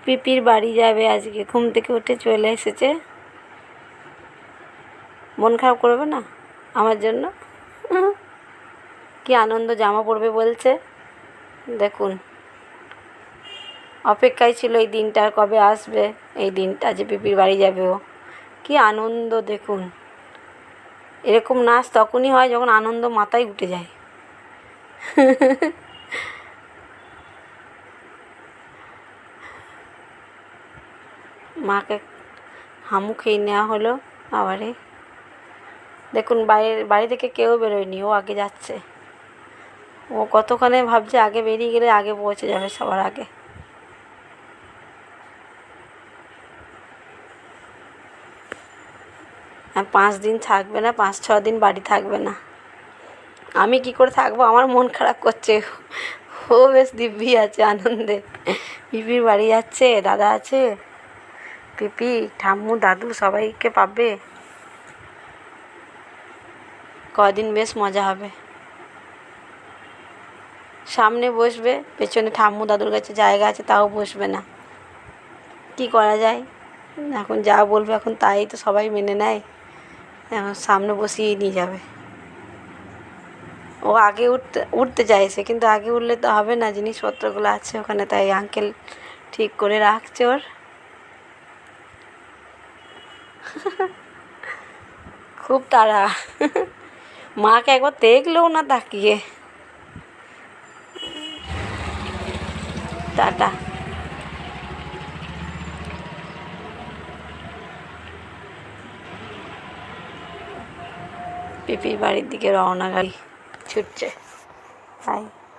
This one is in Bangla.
পিপির বাড়ি যাবে আজকে, ঘুম থেকে উঠে চলে এসেছে। মন খারাপ করবে না আমার জন্য? কি আনন্দ, জামা পরবে বলছে। দেখুন, অপেক্ষায় ছিল এই দিনটা কবে আসবে, এই দিনটা যে পিপির বাড়ি যাবে ও। কি আনন্দ দেখুন। এরকম নাচ তখনই হয় যখন আনন্দ মাথায় উঠে যায়। মাকে হামু খেয়ে নেওয়া হলো আবারে। দেখুন, বাড়ি থেকে কেউ বেরোয়নি, ও আগে যাচ্ছে। ও কতক্ষণে ভাবছে আগে বেরিয়ে গেলে আগে পৌঁছে যাবে সবার আগে। আর 5 দিন থাকবে না, 5-6 দিন বাড়ি থাকবে না। আমি কি করে থাকবো? আমার মন খারাপ করছে। ও বেশ দিব্যি আছে আনন্দে। পিপির বাড়ি যাচ্ছে, দাদা আছে, পিপি, ঠাম্মু, দাদু সবাইকে পাবে। কদিন বেশ মজা হবে। সামনে বসবে, পেছনে ঠাম্মু দাদুর কাছে জায়গা আছে, তাও বসবে না। কি করা যায়? এখন যা বলবে এখন তাই তো সবাই মেনে নেয়। এখন সামনে বসিয়ে নিয়ে যাবে। ও আগে উঠতে চাইছে, কিন্তু আগে উঠলে তো হবে না, জিনিসপত্রগুলো আছে ওখানে, তাই আঙ্কেল ঠিক করে রাখছে ওর। খুব তাড়া। মাকে একবার দেখলেও না তাকিয়ে। টাটা। পিপির বাড়ির দিকে রওনা, গাড়ি ছুটছে। তাই